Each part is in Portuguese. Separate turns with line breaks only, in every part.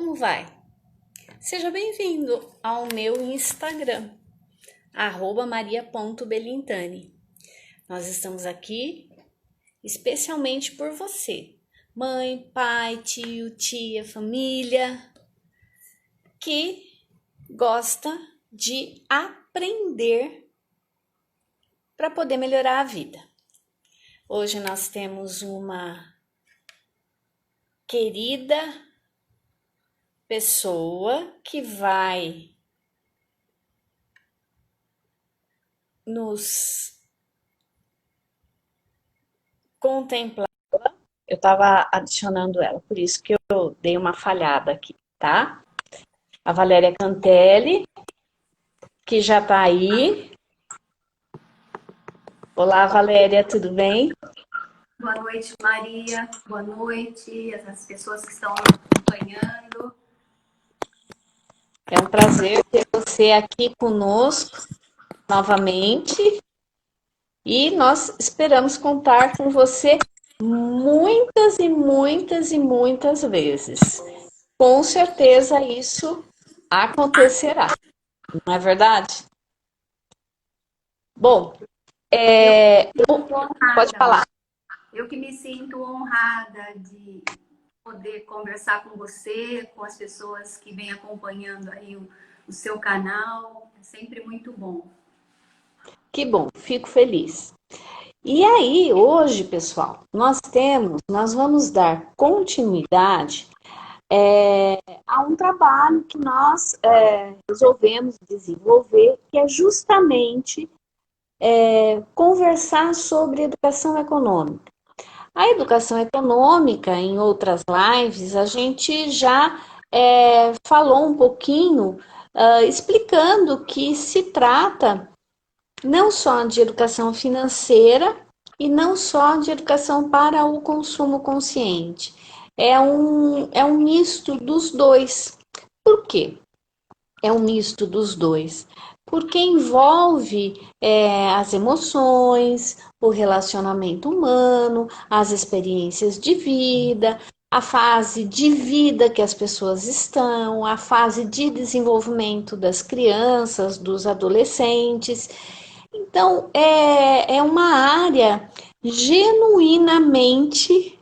como vai? Seja bem-vindo ao meu Instagram, @maria.belintani. Nós estamos aqui especialmente por você, mãe, pai, tio, tia, família, que gosta de aprender para poder melhorar a vida. Hoje nós temos uma querida pessoa que vai nos contemplar. Eu estava adicionando ela, por isso que eu dei uma falhada aqui, tá? A Valéria Cantelli, que já está aí. Olá, Valéria, tudo bem?
Boa noite, Maria. Boa noite às pessoas que estão acompanhando.
É um prazer ter você aqui conosco novamente. E nós esperamos contar com você muitas e muitas e muitas vezes. Com certeza isso acontecerá, não é verdade? Bom, pode falar.
Eu que me sinto honrada de poder conversar com você, com as pessoas que vêm acompanhando aí o seu canal. É sempre muito bom.
Que bom, fico feliz. E aí, hoje, pessoal, nós vamos dar continuidade a um trabalho que nós resolvemos desenvolver, que é justamente conversar sobre educação econômica. A educação econômica, em outras lives, a gente já falou um pouquinho, explicando que se trata não só de educação financeira e não só de educação para o consumo consciente. É um misto dos dois. Por quê? É um misto dos dois. Porque envolve as emoções, o relacionamento humano, as experiências de vida, a fase de vida que as pessoas estão, a fase de desenvolvimento das crianças, dos adolescentes. Então, é uma área genuinamente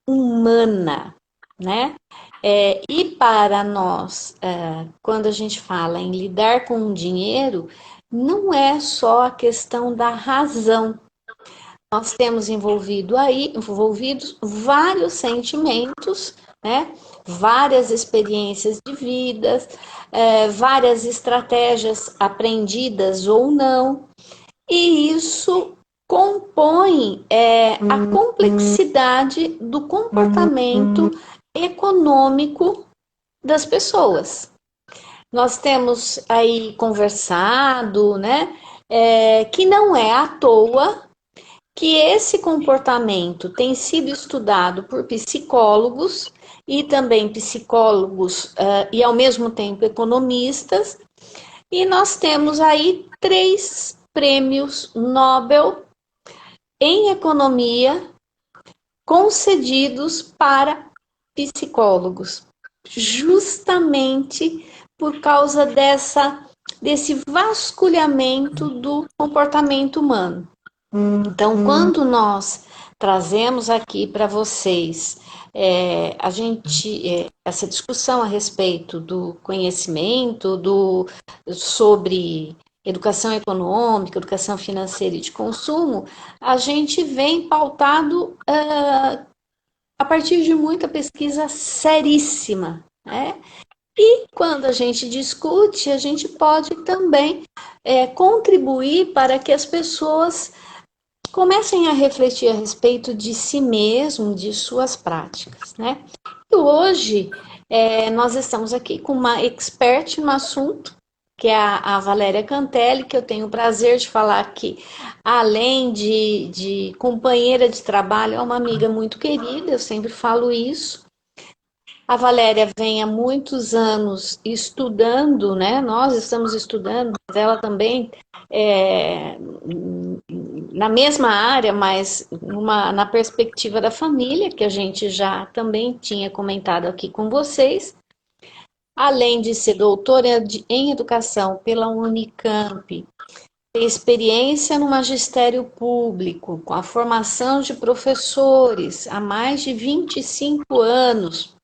humana, né? E para nós, quando a gente fala em lidar com o dinheiro, não é só a questão da razão. Nós temos envolvidos vários sentimentos, né? Várias experiências de vidas, várias estratégias aprendidas ou não, e isso compõe a complexidade do comportamento econômico das pessoas. Nós temos aí conversado, né, que não é à toa que esse comportamento tem sido estudado por psicólogos e também psicólogos e ao mesmo tempo economistas, e nós temos aí 3 prêmios Nobel em economia concedidos para psicólogos, justamente por causa desse vasculhamento do comportamento humano. Então, quando nós trazemos aqui para vocês essa discussão a respeito do conhecimento sobre educação econômica, educação financeira e de consumo, a gente vem pautado a partir de muita pesquisa seríssima, né? E quando a gente discute, a gente pode também contribuir para que as pessoas comecem a refletir a respeito de si mesmo, de suas práticas, né? E hoje nós estamos aqui com uma expert no assunto, que é a Valéria Cantelli, que eu tenho o prazer de falar aqui, além de companheira de trabalho, é uma amiga muito querida, eu sempre falo isso. A Valéria vem há muitos anos estudando, né? Nós estamos estudando, mas ela também na mesma área, mas na perspectiva da família, que a gente já também tinha comentado aqui com vocês. Além de ser em educação pela Unicamp, tem experiência no magistério público, com a formação de professores há mais de 25 anos,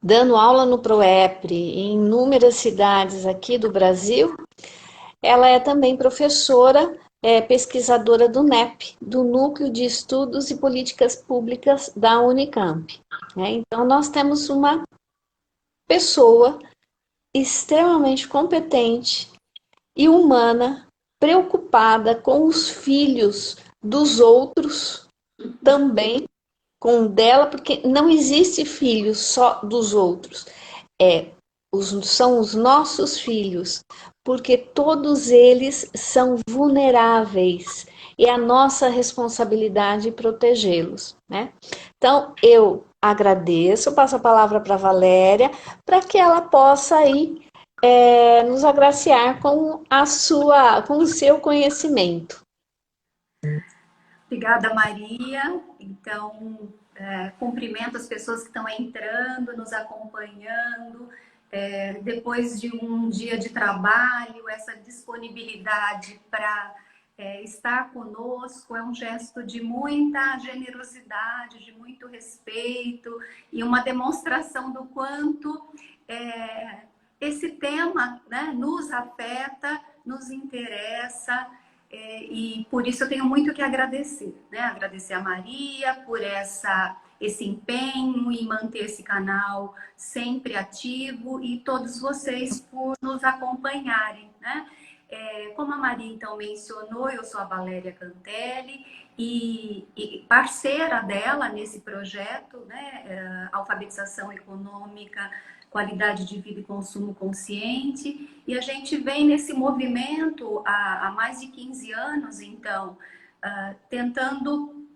dando aula no PROEPRE em inúmeras cidades aqui do Brasil. Ela é também professora, pesquisadora do NEP, do Núcleo de Estudos e Políticas Públicas da Unicamp. Então, nós temos uma pessoa extremamente competente e humana, preocupada com os filhos dos outros, também com o dela, porque não existe filho só dos outros, são os nossos filhos, porque todos eles são vulneráveis e é a nossa responsabilidade protegê-los, né? Então, eu agradeço, passo a palavra para a Valéria, para que ela possa aí nos agraciar com com o seu conhecimento.
Obrigada, Maria. Então, cumprimento as pessoas que estão entrando, nos acompanhando. Depois de um dia de trabalho, essa disponibilidade para estar conosco é um gesto de muita generosidade, de muito respeito e uma demonstração do quanto esse tema, né, nos afeta, nos interessa. E por isso eu tenho muito que agradecer, né? Agradecer a Maria por esse empenho em manter esse canal sempre ativo e todos vocês por nos acompanharem, né? Como a Maria então mencionou, eu sou a Valéria Cantelli e parceira dela nesse projeto, né? Alfabetização econômica, qualidade de vida e consumo consciente. E a gente vem nesse movimento há mais de 15 anos, então, tentando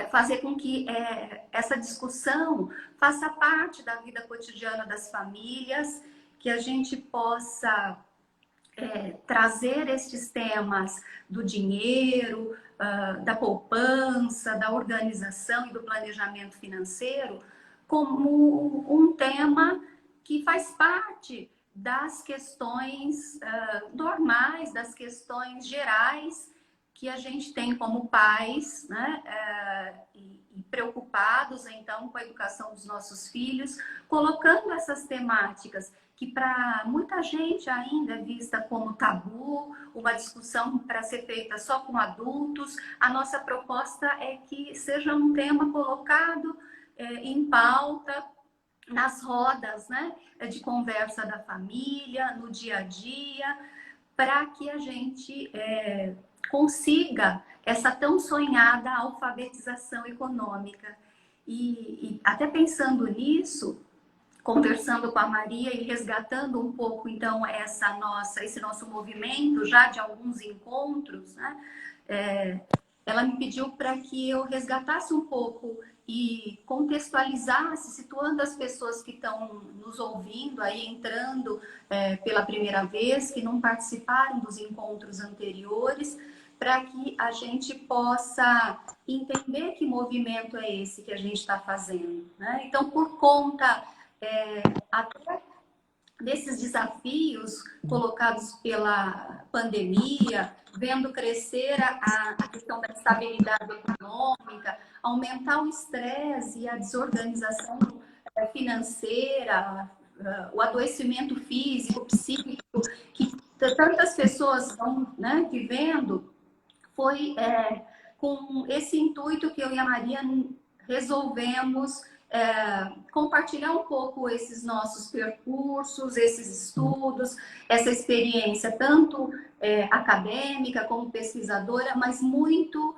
fazer com que essa discussão faça parte da vida cotidiana das famílias, que a gente possa trazer estes temas do dinheiro, da poupança, da organização e do planejamento financeiro como um tema que faz parte das questões normais, das questões gerais que a gente tem como pais, né? E preocupados, então, com a educação dos nossos filhos, colocando essas temáticas que para muita gente ainda é vista como tabu, uma discussão para ser feita só com adultos. A nossa proposta é que seja um tema colocado em pauta, nas rodas, né, de conversa da família, no dia a dia, para que a gente consiga essa tão sonhada alfabetização econômica. E até pensando nisso, conversando com a Maria e resgatando um pouco, então, esse nosso movimento, já de alguns encontros, né? Ela me pediu para que eu resgatasse um pouco e contextualizasse, situando as pessoas que estão nos ouvindo, aí entrando pela primeira vez, que não participaram dos encontros anteriores, para que a gente possa entender que movimento é esse que a gente está fazendo, né? Então, por conta até desses desafios colocados pela pandemia, vendo crescer a questão da estabilidade econômica, aumentar o estresse e a desorganização financeira, o adoecimento físico, psíquico, que tantas pessoas estão, né, vivendo, foi com esse intuito que eu e a Maria resolvemos compartilhar um pouco esses nossos percursos, esses estudos, essa experiência tanto acadêmica como pesquisadora, mas muito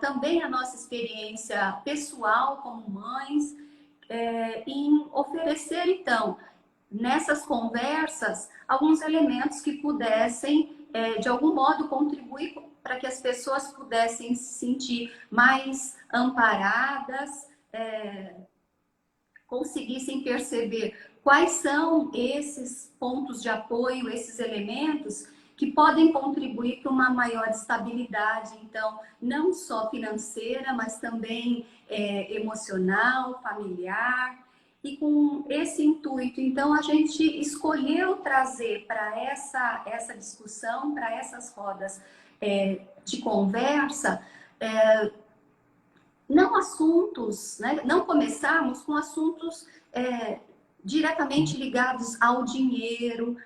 também a nossa experiência pessoal como mães, em oferecer então nessas conversas alguns elementos que pudessem de algum modo contribuir para que as pessoas pudessem se sentir mais amparadas, conseguissem perceber quais são esses pontos de apoio, esses elementos que podem contribuir para uma maior estabilidade, então, não só financeira, mas também emocional, familiar. E com esse intuito, então, a gente escolheu trazer para essa discussão, para essas rodas de conversa, não assuntos, né? Não começarmos com assuntos diretamente ligados ao dinheiro,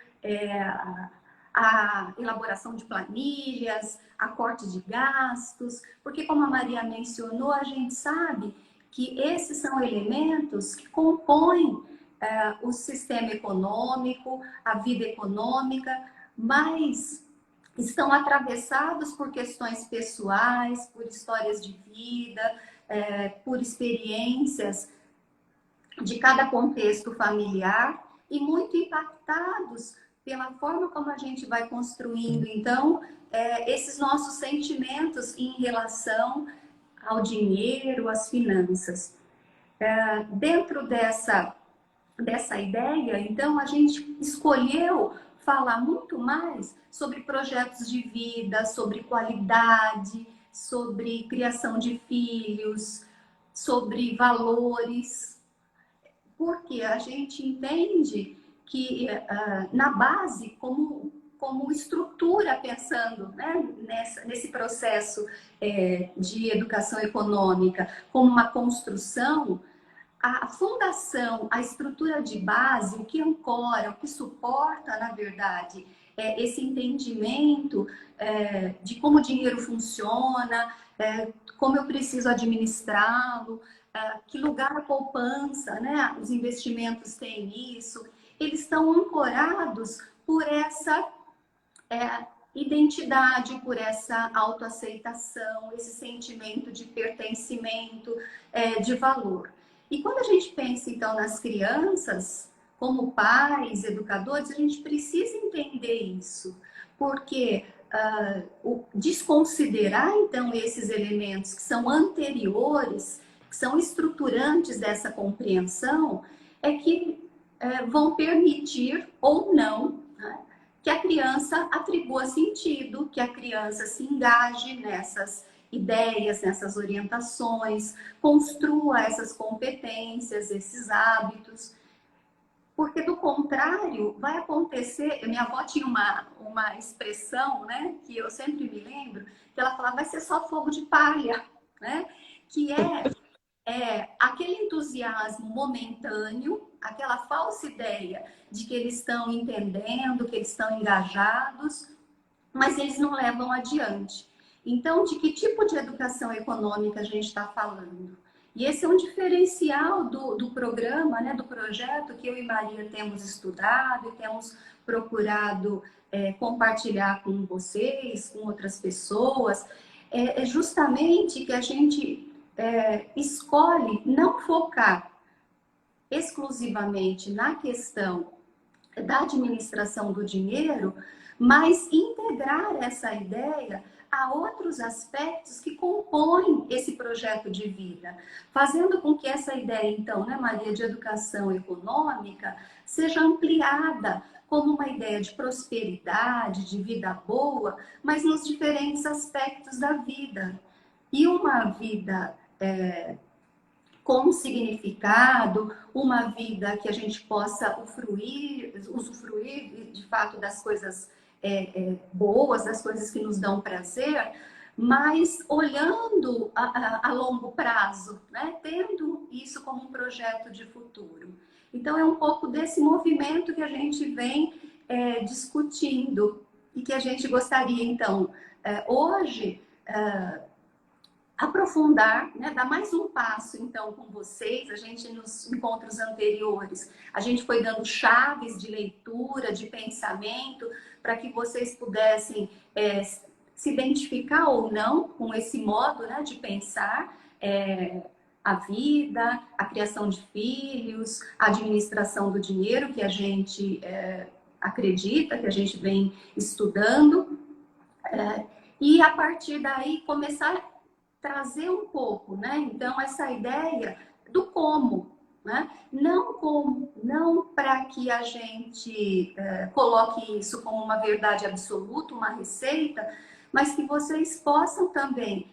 a elaboração de planilhas, a corte de gastos, porque como a Maria mencionou, a gente sabe que esses são elementos que compõem o sistema econômico, a vida econômica, mas estão atravessados por questões pessoais, por histórias de vida, por experiências de cada contexto familiar e muito impactados pela forma como a gente vai construindo, então, esses nossos sentimentos em relação ao dinheiro, às finanças. Dentro dessa ideia, então, a gente escolheu falar muito mais sobre projetos de vida, sobre qualidade, sobre criação de filhos, sobre valores, porque a gente entende que na base, como estrutura, pensando, né, nesse processo de educação econômica, como uma construção, a fundação, a estrutura de base, o que ancora, o que suporta, na verdade, esse entendimento de como o dinheiro funciona, como eu preciso administrá-lo, que lugar a poupança, né? Os investimentos têm isso, eles estão ancorados por essa identidade, por essa autoaceitação, esse sentimento de pertencimento, de valor. E quando a gente pensa, então, nas crianças, como pais, educadores, a gente precisa entender isso, porque desconsiderar, então, esses elementos que são anteriores, que são estruturantes dessa compreensão, é que vão permitir ou não, né, que a criança atribua sentido, que a criança se engaje nessas ideias, nessas orientações, construa essas competências, esses hábitos. Porque, do contrário, vai acontecer... Minha avó tinha uma expressão, né, que eu sempre me lembro, que ela falava, vai ser só fogo de palha, né? Que aquele entusiasmo momentâneo, aquela falsa ideia de que eles estão entendendo, que eles estão engajados, mas eles não levam adiante. Então, de que tipo de educação econômica a gente está falando? E esse é um diferencial do programa, né, do projeto que eu e Maria temos estudado e temos procurado compartilhar com vocês, com outras pessoas, é justamente que a gente escolhe não focar exclusivamente na questão da administração do dinheiro, mas integrar essa ideia a outros aspectos que compõem esse projeto de vida, fazendo com que essa ideia, então, né, Maria, de educação econômica, seja ampliada como uma ideia de prosperidade, de vida boa, mas nos diferentes aspectos da vida. E uma vida com significado, uma vida que a gente possa usufruir de fato das coisas boas, das coisas que nos dão prazer, mas olhando a longo prazo, né? Tendo isso como um projeto de futuro. Então, é um pouco desse movimento que a gente vem discutindo e que a gente gostaria, então, hoje, aprofundar, né? Dar mais um passo, então, com vocês. A gente, nos encontros anteriores, a gente foi dando chaves de leitura, de pensamento, para que vocês pudessem se identificar ou não com esse modo, né, de pensar a vida, a criação de filhos, a administração do dinheiro, que a gente acredita, que a gente vem estudando. E, a partir daí, começar trazer um pouco, né? Então, essa ideia do como, né? Não para que a gente coloque isso como uma verdade absoluta, uma receita, mas que vocês possam também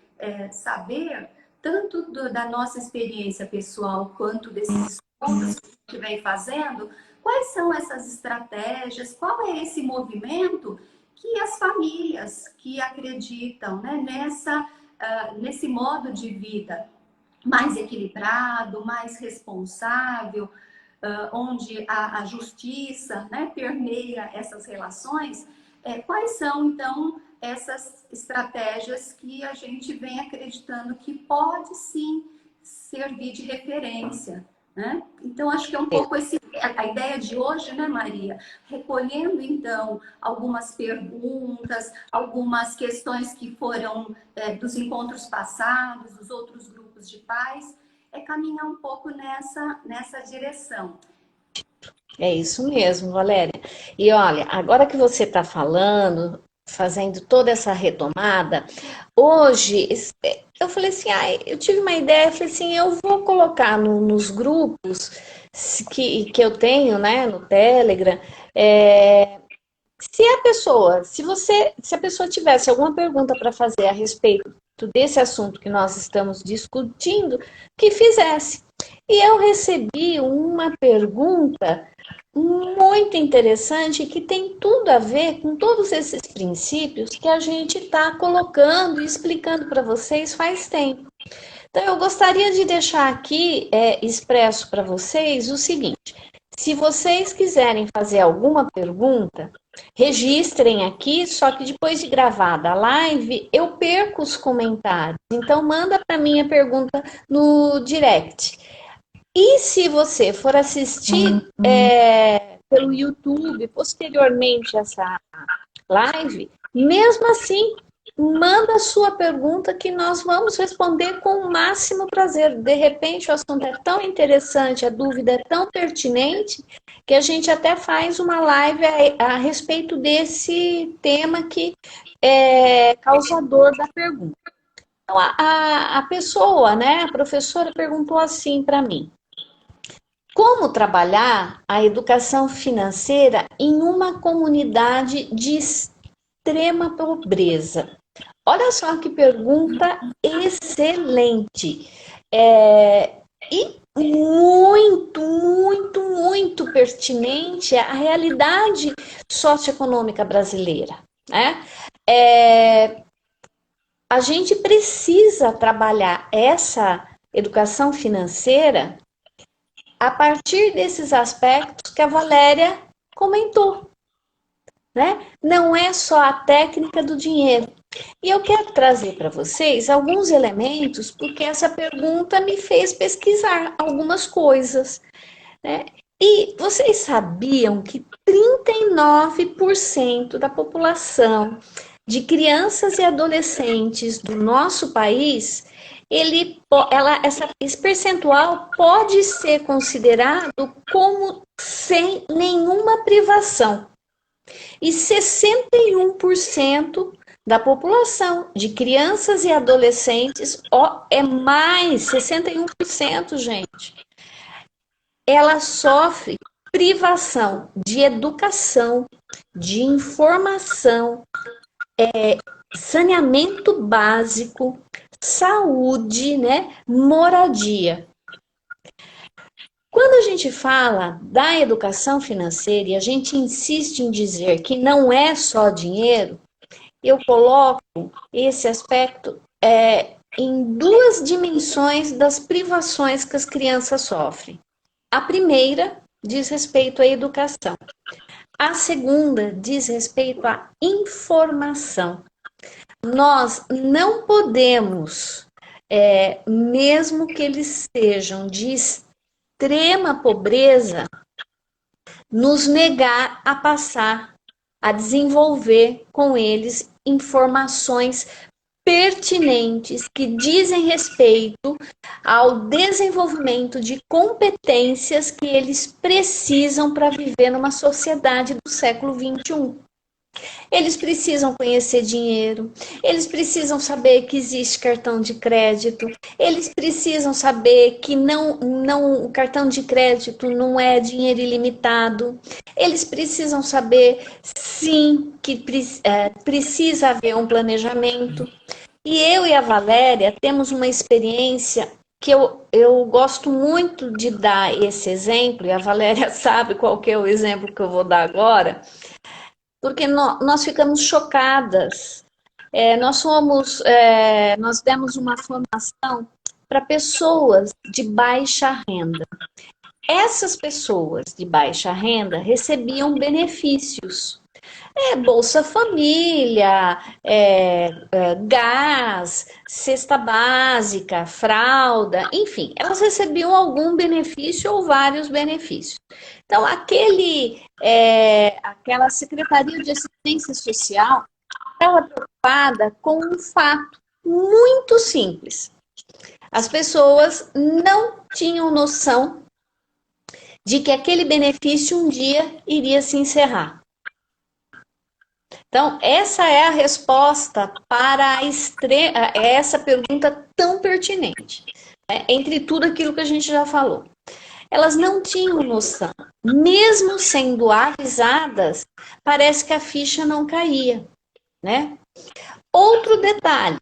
saber, tanto da nossa experiência pessoal, quanto desses estudos que a gente vem fazendo, quais são essas estratégias, qual é esse movimento que as famílias que acreditam, né, nesse modo de vida mais equilibrado, mais responsável, onde a justiça, né, permeia essas relações, quais são, então, essas estratégias que a gente vem acreditando que pode, sim, servir de referência, né? Então, acho que é um pouco a ideia de hoje, né, Maria? Recolhendo, então, algumas perguntas, algumas questões que foram dos encontros passados, dos outros grupos de pais, caminhar um pouco nessa direção.
É isso mesmo, Valéria. E olha, agora que você está falando, fazendo toda essa retomada, hoje eu falei assim, eu tive uma ideia, eu falei assim, eu vou colocar nos grupos que eu tenho, né, no Telegram, se a pessoa tivesse alguma pergunta para fazer a respeito desse assunto que nós estamos discutindo, que fizesse. E eu recebi uma pergunta muito interessante que tem tudo a ver com todos esses princípios que a gente está colocando e explicando para vocês faz tempo. Então, eu gostaria de deixar aqui expresso para vocês o seguinte: se vocês quiserem fazer alguma pergunta, registrem aqui, só que depois de gravada a live, eu perco os comentários. Então, manda para mim a pergunta no direct. E se você for assistir pelo YouTube, posteriormente essa live, mesmo assim, manda a sua pergunta que nós vamos responder com o máximo prazer. De repente, o assunto é tão interessante, a dúvida é tão pertinente, que a gente até faz uma live a respeito desse tema que é causador da pergunta. Então, a pessoa, né, a professora perguntou assim para mim: como trabalhar a educação financeira em uma comunidade de extrema pobreza? Olha só que pergunta excelente. E muito, muito, muito pertinente à realidade socioeconômica brasileira, né? A gente precisa trabalhar essa educação financeira a partir desses aspectos que a Valéria comentou, né? Não é só a técnica do dinheiro. E eu quero trazer para vocês alguns elementos, porque essa pergunta me fez pesquisar algumas coisas, né? E vocês sabiam que 39% da população de crianças e adolescentes do nosso país, esse percentual pode ser considerado como sem nenhuma privação. E 61% da população de crianças e adolescentes, é mais 61%, gente. Ela sofre privação de educação, de informação, saneamento básico, saúde, né, moradia. Quando a gente fala da educação financeira e a gente insiste em dizer que não é só dinheiro, eu coloco esse aspecto em duas dimensões das privações que as crianças sofrem. A primeira diz respeito à educação. A segunda diz respeito à informação. Nós não podemos, mesmo que eles sejam de extrema pobreza, nos negar a passar, a desenvolver com eles informações pertinentes que dizem respeito ao desenvolvimento de competências que eles precisam para viver numa sociedade do século XXI. Eles precisam conhecer dinheiro, eles precisam saber que existe cartão de crédito, eles precisam saber que o cartão de crédito não é dinheiro ilimitado, eles precisam saber, sim, que precisa haver um planejamento. E eu e a Valéria temos uma experiência que eu gosto muito de dar esse exemplo, e a Valéria sabe qual que é o exemplo que eu vou dar agora, porque nós ficamos chocadas. Nós demos uma formação para pessoas de baixa renda. Essas pessoas de baixa renda recebiam benefícios. Bolsa Família, gás, cesta básica, fralda, enfim, elas recebiam algum benefício ou vários benefícios. Então, aquela Secretaria de Assistência Social estava preocupada com um fato muito simples. As pessoas não tinham noção de que aquele benefício um dia iria se encerrar. Então, essa é a resposta para essa pergunta tão pertinente, né? Entre tudo aquilo que a gente já falou. Elas não tinham noção. Mesmo sendo avisadas, parece que a ficha não caía, né? Outro detalhe.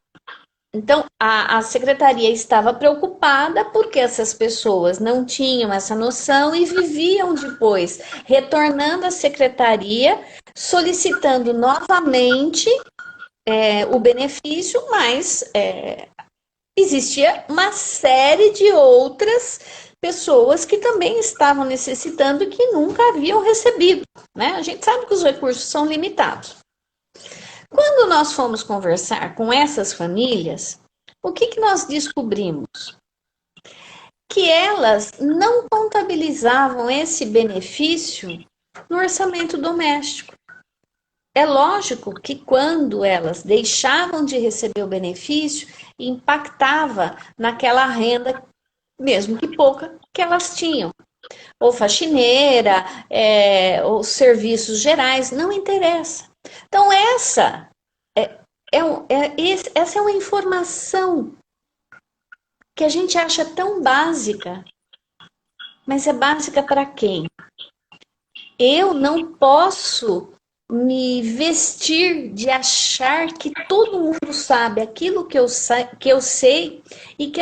Então, a secretaria estava preocupada porque essas pessoas não tinham essa noção e viviam depois retornando à secretaria, solicitando novamente o benefício, mas existia uma série de outras pessoas que também estavam necessitando e que nunca haviam recebido, né? A gente sabe que os recursos são limitados. Quando nós fomos conversar com essas famílias, o que nós descobrimos? Que elas não contabilizavam esse benefício no orçamento doméstico. É lógico que quando elas deixavam de receber o benefício, impactava naquela renda, mesmo que pouca, que elas tinham. Ou faxineira, ou serviços gerais, não interessa. Então, essa é uma informação que a gente acha tão básica, mas é básica para quem? Eu não posso me vestir de achar que todo mundo sabe aquilo que eu sei e que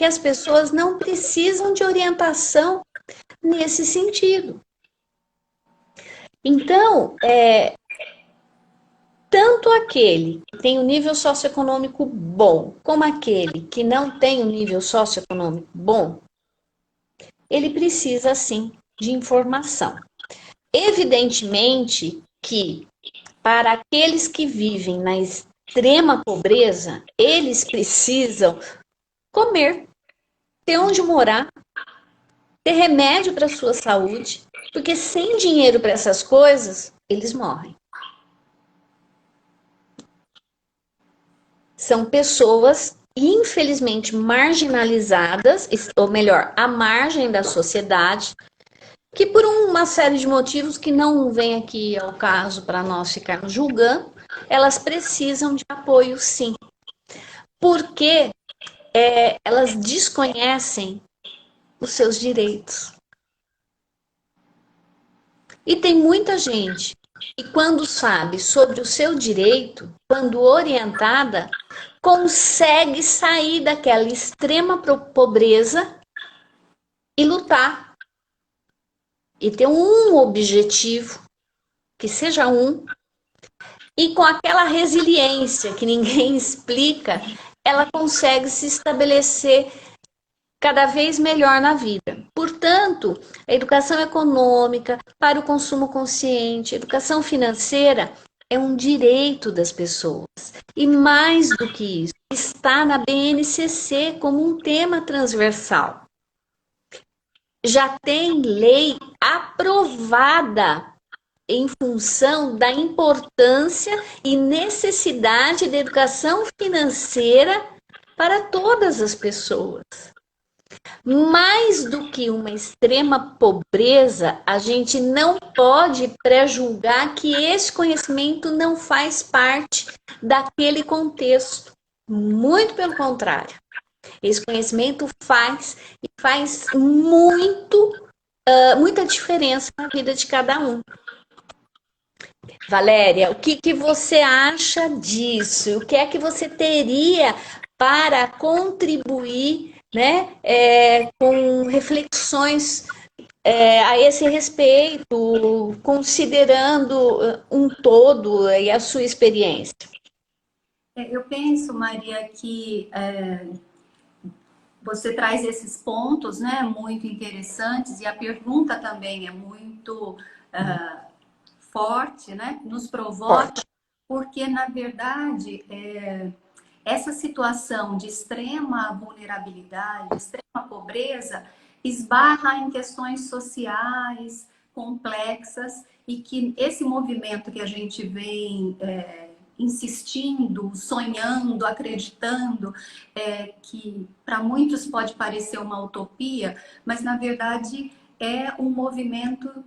as pessoas não precisam de orientação nesse sentido. Então, tanto aquele que tem um nível socioeconômico bom, como aquele que não tem um nível socioeconômico bom, ele precisa, sim, de informação. Evidentemente que, para aqueles que vivem na extrema pobreza, eles precisam comer, ter onde morar, ter remédio para a sua saúde, porque sem dinheiro para essas coisas, eles morrem. São pessoas, infelizmente, marginalizadas, ou melhor, à margem da sociedade, que por uma série de motivos que não vem aqui ao caso para nós ficarmos julgando, elas precisam de apoio, sim. Porque elas desconhecem os seus direitos. E tem muita gente que, quando sabe sobre o seu direito, quando orientada, consegue sair daquela extrema pobreza e lutar. E ter um objetivo, que seja um, e com aquela resiliência que ninguém explica, ela consegue se estabelecer cada vez melhor na vida. Portanto, a educação econômica para o consumo consciente, a educação financeira é um direito das pessoas. E mais do que isso, está na BNCC como um tema transversal. Já tem lei aprovada em função da importância e necessidade da educação financeira para todas as pessoas. Mais do que uma extrema pobreza, a gente não pode pré-julgar que esse conhecimento não faz parte daquele contexto. Muito pelo contrário. Esse conhecimento faz e faz muita diferença na vida de cada um. Valéria, o que você acha disso? O que é que você teria para contribuir, né, com reflexões a esse respeito, considerando um todo e a sua experiência?
Eu penso, Maria, que você traz esses pontos, né, muito interessantes, e a pergunta também é muito forte, né, nos provoca,
Forte.
porque, na verdade, essa situação de extrema vulnerabilidade, de extrema pobreza, esbarra em questões sociais complexas e que esse movimento que a gente vem insistindo, sonhando, acreditando, que para muitos pode parecer uma utopia, mas na verdade é um movimento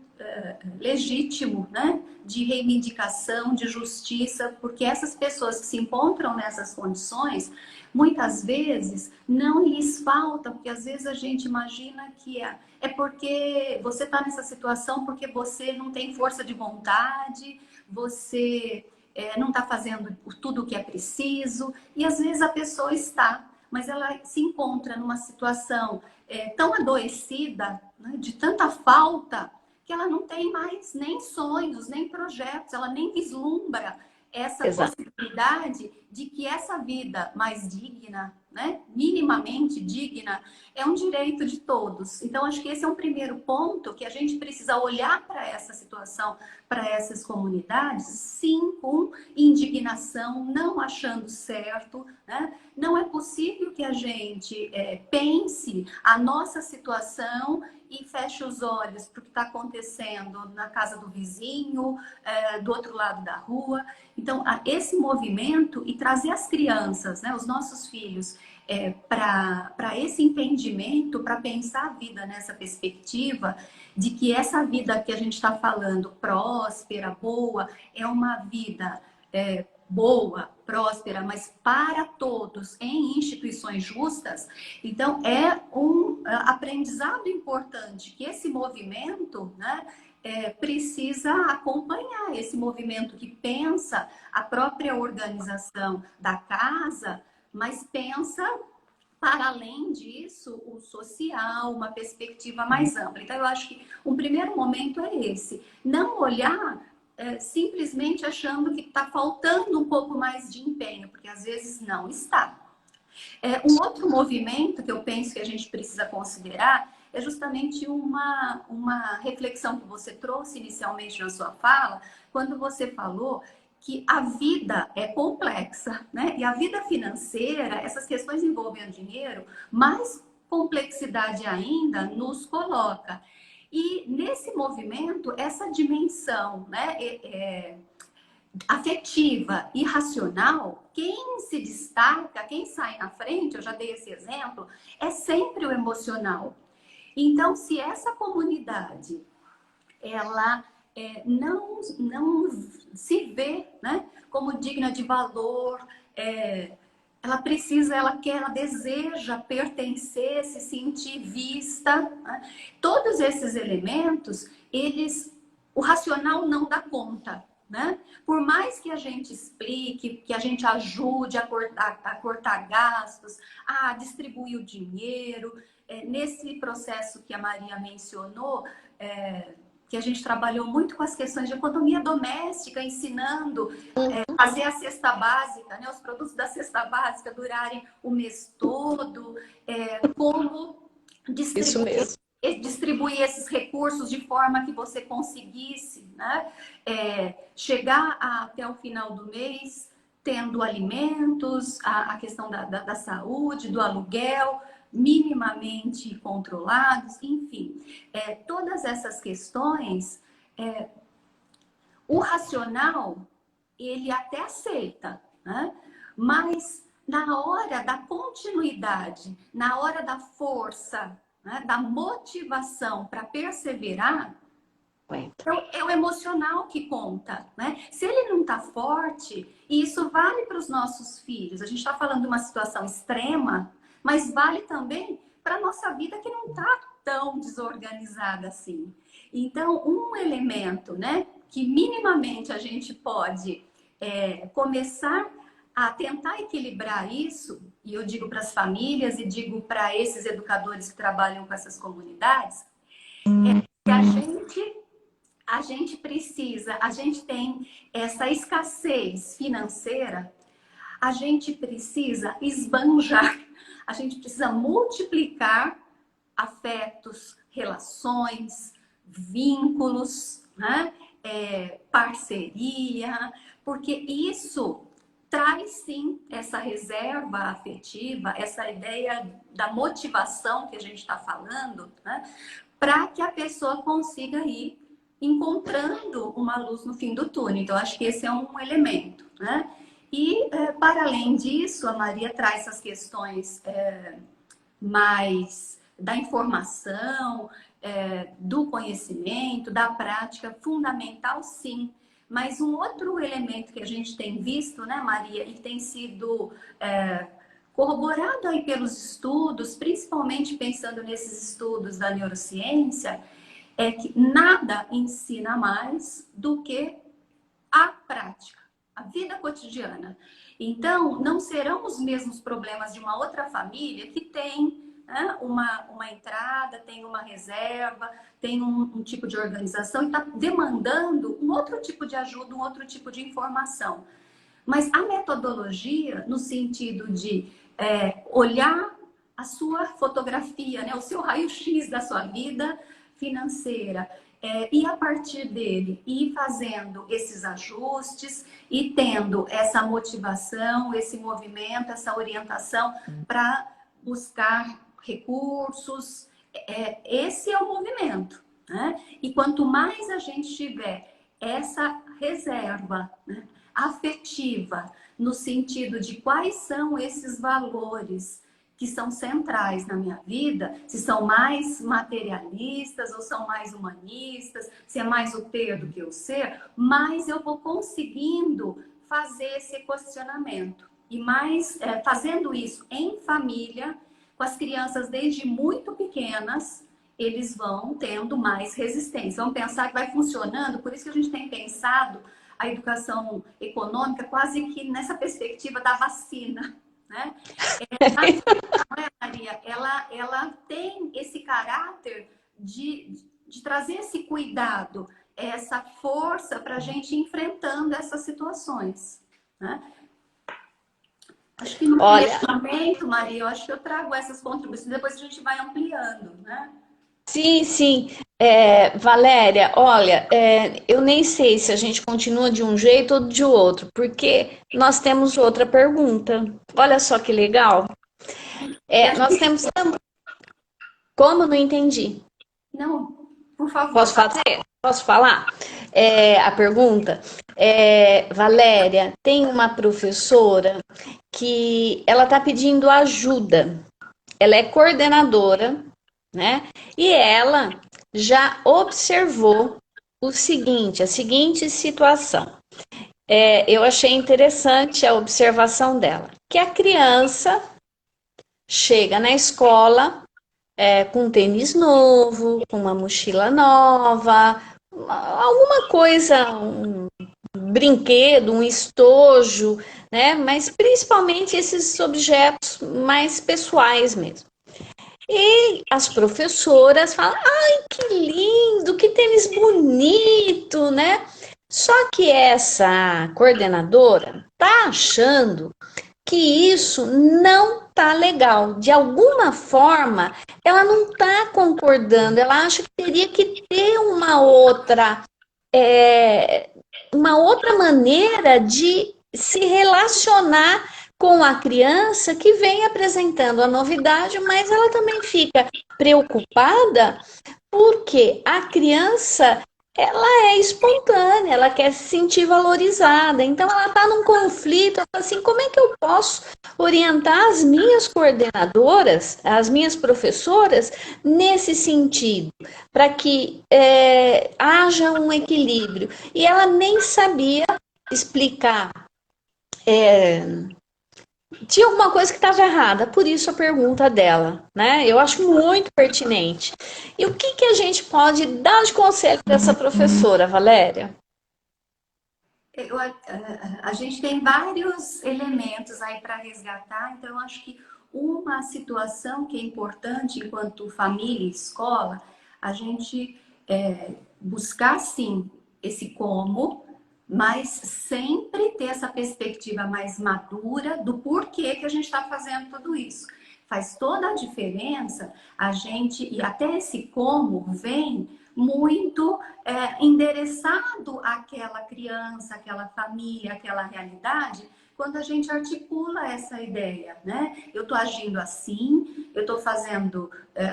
legítimo, né? De reivindicação, de justiça, porque essas pessoas que se encontram nessas condições, muitas vezes não lhes falta, porque às vezes a gente imagina que é porque você está nessa situação porque você não tem força de vontade, você não está fazendo tudo o que é preciso, e às vezes a pessoa está, mas ela se encontra numa situação tão adoecida, né, de tanta falta, que ela não tem mais nem sonhos, nem projetos, ela nem vislumbra essa
Exato.
possibilidade de que essa vida mais digna, né, minimamente digna, é um direito de todos. Então, acho que esse é um primeiro ponto que a gente precisa olhar para essa situação, para essas comunidades, sim, com indignação, não achando certo, né? Não é possível que a gente pense a nossa situação e feche os olhos para o que está acontecendo na casa do vizinho, do outro lado da rua. Então, esse movimento e trazer as crianças, né, os nossos filhos, para esse entendimento, para pensar a vida nessa perspectiva de que essa vida que a gente está falando, próspera, boa, é uma vida boa, próspera, mas para todos, em instituições justas. Então, é um aprendizado importante que esse movimento, né, precisa acompanhar, esse movimento que pensa a própria organização da casa, mas pensa para além disso, o social, uma perspectiva mais ampla. Então, eu acho que um primeiro momento é esse. Não olhar simplesmente achando que está faltando um pouco mais de empenho, porque às vezes não está. Um outro movimento que eu penso que a gente precisa considerar é justamente uma reflexão que você trouxe inicialmente na sua fala, quando você falou que a vida é complexa, né? E a vida financeira, essas questões envolvem o dinheiro, mais complexidade ainda nos coloca. E nesse movimento, essa dimensão, né, afetiva e racional, quem se destaca, quem sai na frente, eu já dei esse exemplo, é sempre o emocional. Então, se essa comunidade ela não se vê, né, como digna de valor, ela precisa, ela quer, ela deseja pertencer, se sentir vista, né? Todos esses elementos, o racional não dá conta, né? Por mais que a gente explique, que a gente ajude a cortar gastos, a distribuir o dinheiro, nesse processo que a Maria mencionou, que a gente trabalhou muito com as questões de economia doméstica, ensinando fazer a cesta básica, né, os produtos da cesta básica durarem o mês todo, como
Isso mesmo.
distribuir esses recursos de forma que você conseguisse, né, chegar até o final do mês tendo alimentos, a questão da saúde, do aluguel, minimamente controlados, enfim. Todas essas questões, o racional, ele até aceita, né? Mas na hora da continuidade, na hora da força, né, da motivação para perseverar, é o emocional que conta, né? Se ele não está forte, e isso vale para os nossos filhos. A gente está falando de uma situação extrema, mas vale também para a nossa vida que não está tão desorganizada assim. Então, um elemento, né, que minimamente a gente pode começar a tentar equilibrar isso, e eu digo para as famílias e digo para esses educadores que trabalham com essas comunidades, é que a gente precisa, a gente tem essa escassez financeira, a gente precisa esbanjar, a gente precisa multiplicar afetos, relações, vínculos, né? Parceria, porque isso traz sim essa reserva afetiva, essa ideia da motivação que a gente está falando, né? Para que a pessoa consiga ir encontrando uma luz no fim do túnel. Então, acho que esse é um elemento, né? E, para além disso, a Maria traz essas questões mais da informação, do conhecimento, da prática, fundamental sim. Mas um outro elemento que a gente tem visto, né, Maria, e que tem sido corroborado aí pelos estudos, principalmente pensando nesses estudos da neurociência, é que nada ensina mais do que a prática, a vida cotidiana. Então, não serão os mesmos problemas de uma outra família que tem uma entrada, tem uma reserva, tem um tipo de organização e está demandando um outro tipo de ajuda, um outro tipo de informação. Mas a metodologia, no sentido de olhar a sua fotografia, né, o seu raio-x da sua vida financeira, e a partir dele ir fazendo esses ajustes e tendo essa motivação, esse movimento, essa orientação para buscar recursos. Esse é o movimento, né? E quanto mais a gente tiver essa reserva, né, afetiva, no sentido de quais são esses valores que são centrais na minha vida, se são mais materialistas ou são mais humanistas, se é mais o ter do que o ser, mais eu vou conseguindo fazer esse questionamento. E mais, fazendo isso em família, com as crianças desde muito pequenas, eles vão tendo mais resistência. Vamos pensar que vai funcionando, por isso que a gente tem pensado a educação econômica quase que nessa perspectiva da vacina, né? Maria, ela tem esse caráter de trazer esse cuidado, essa força para a gente ir enfrentando essas situações, né? Acho que no primeiro momento, Maria, eu acho que eu trago essas contribuições, depois a gente vai ampliando, né?
Sim, sim. Valéria, olha, eu nem sei se a gente continua de um jeito ou de outro, porque nós temos outra pergunta. Olha só que legal. Nós temos. Como? Não entendi.
Não, por favor.
Posso fazer? Posso falar? A pergunta. Valéria, tem uma professora que ela está pedindo ajuda. Ela é coordenadora, né? E ela já observou a seguinte situação. Eu achei interessante a observação dela, que a criança chega na escola com um tênis novo, com uma mochila nova, alguma coisa, um brinquedo, um estojo, né? Mas principalmente esses objetos mais pessoais mesmo. E as professoras falam, ai, que lindo, que tênis bonito, né? Só que essa coordenadora tá achando que isso não tá legal. De alguma forma, ela não tá concordando, ela acha que teria que ter uma outra maneira de se relacionar com a criança que vem apresentando a novidade, mas ela também fica preocupada porque a criança ela é espontânea, ela quer se sentir valorizada. Então, ela está num conflito, ela fala assim, como é que eu posso orientar as minhas coordenadoras, as minhas professoras, nesse sentido, para que haja um equilíbrio. E ela nem sabia explicar. Tinha alguma coisa que estava errada, por isso a pergunta dela, né? Eu acho muito pertinente. E o que a gente pode dar de conselho para essa professora, Valéria?
A gente tem vários elementos aí para resgatar, então eu acho que uma situação que é importante enquanto família e escola, a gente buscar sim esse como, mas sempre ter essa perspectiva mais madura do porquê que a gente está fazendo tudo isso. Faz toda a diferença a gente, e até esse como vem muito endereçado àquela criança, àquela família, àquela realidade, quando a gente articula essa ideia, né? Eu estou agindo assim, eu estou fazendo,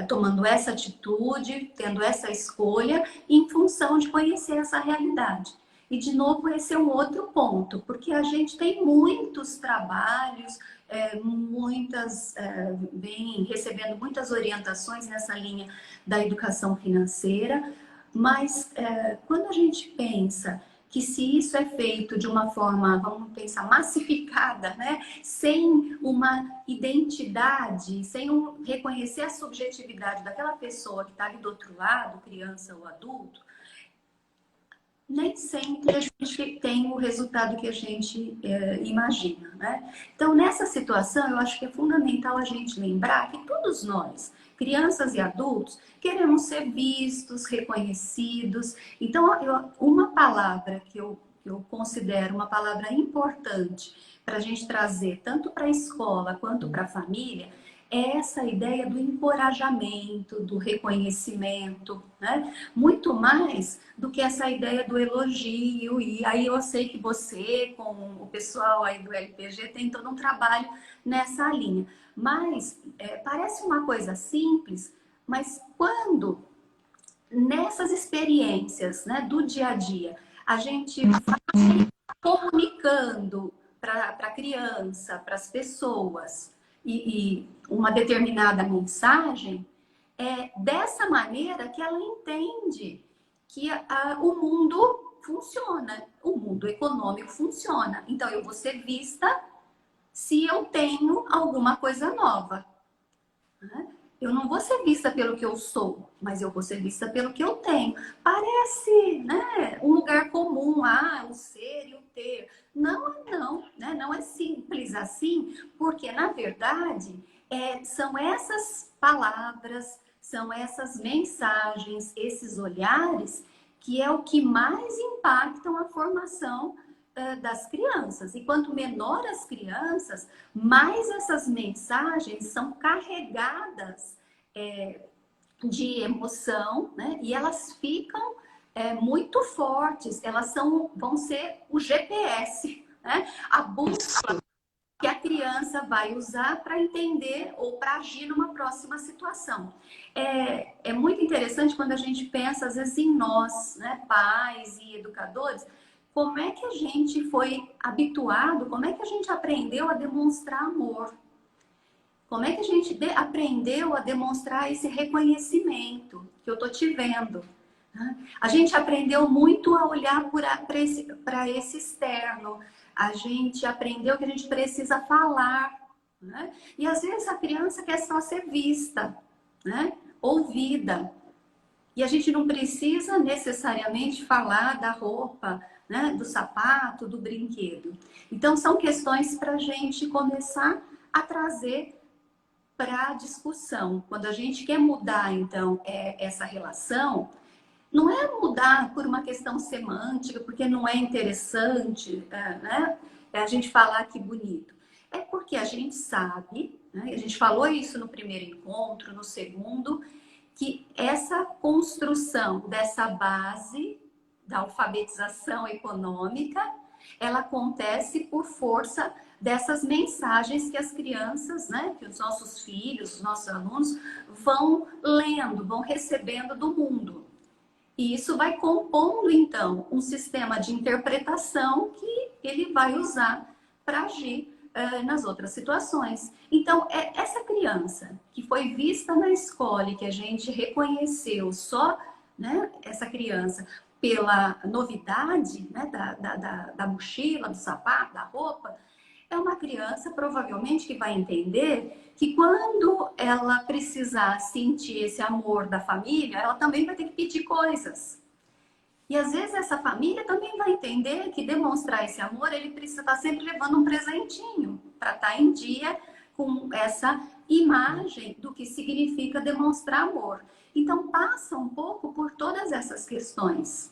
tomando essa atitude, tendo essa escolha, em função de conhecer essa realidade. E, de novo, esse é um outro ponto, porque a gente tem muitos trabalhos, vem recebendo muitas orientações nessa linha da educação financeira, mas quando a gente pensa que se isso é feito de uma forma, vamos pensar, massificada, né? Sem uma identidade, sem reconhecer a subjetividade daquela pessoa que está ali do outro lado, criança ou adulto, nem sempre a gente tem o resultado que a gente imagina, né? Então, nessa situação, eu acho que é fundamental a gente lembrar que todos nós, crianças e adultos, queremos ser vistos, reconhecidos. Então, uma palavra que eu considero uma palavra importante para a gente trazer tanto para a escola quanto para a família é essa ideia do encorajamento, do reconhecimento, né? Muito mais do que essa ideia do elogio. E aí eu sei que você, com o pessoal aí do LPG, tem todo um trabalho nessa linha. Mas parece uma coisa simples, mas quando nessas experiências, né, do dia a dia, a gente vai comunicando para a criança, para as pessoas, e uma determinada mensagem, é dessa maneira que ela entende que o mundo funciona, o mundo econômico funciona. Então, eu vou ser vista se eu tenho alguma coisa nova, né? Eu não vou ser vista pelo que eu sou, mas eu vou ser vista pelo que eu tenho. Parece, né, um lugar comum, o ser e o ter. Não, não, né? Não é simples assim, porque na verdade são essas palavras, são essas mensagens, esses olhares que é o que mais impactam a formação das crianças. E quanto menor as crianças, mais essas mensagens são carregadas de emoção, né? E elas ficam muito fortes, vão ser o GPS, né? A bússola que a criança vai usar para entender ou para agir numa próxima situação. É muito interessante quando a gente pensa, às vezes, em nós, né, pais e educadores, como é que a gente foi habituado, como é que a gente aprendeu a demonstrar amor? Como é que a gente aprendeu a demonstrar esse reconhecimento que eu estou te vendo? Né? A gente aprendeu muito a olhar para esse externo. A gente aprendeu que a gente precisa falar. Né? E às vezes a criança quer só ser vista, né? Ouvida. E a gente não precisa necessariamente falar da roupa, né? Do sapato, do brinquedo. Então são questões para a gente começar a trazer para discussão. Quando a gente quer mudar, então, essa relação, não é mudar por uma questão semântica, porque não é interessante, né? É a gente falar que bonito. É porque a gente sabe, né? A gente falou isso no primeiro encontro, no segundo, que essa construção dessa base da alfabetização econômica, ela acontece por força dessas mensagens que as crianças, né, que os nossos filhos, os nossos alunos vão lendo, vão recebendo do mundo. E isso vai compondo, então, um sistema de interpretação que ele vai usar para agir nas outras situações. Então, essa criança que foi vista na escola e que a gente reconheceu só, né, essa criança pela novidade, né, da mochila, do sapato, da roupa, é uma criança provavelmente que vai entender que quando ela precisar sentir esse amor da família, ela também vai ter que pedir coisas. E às vezes essa família também vai entender que demonstrar esse amor, ele precisa estar sempre levando um presentinho para estar em dia com essa imagem do que significa demonstrar amor. Então passa um pouco por todas essas questões.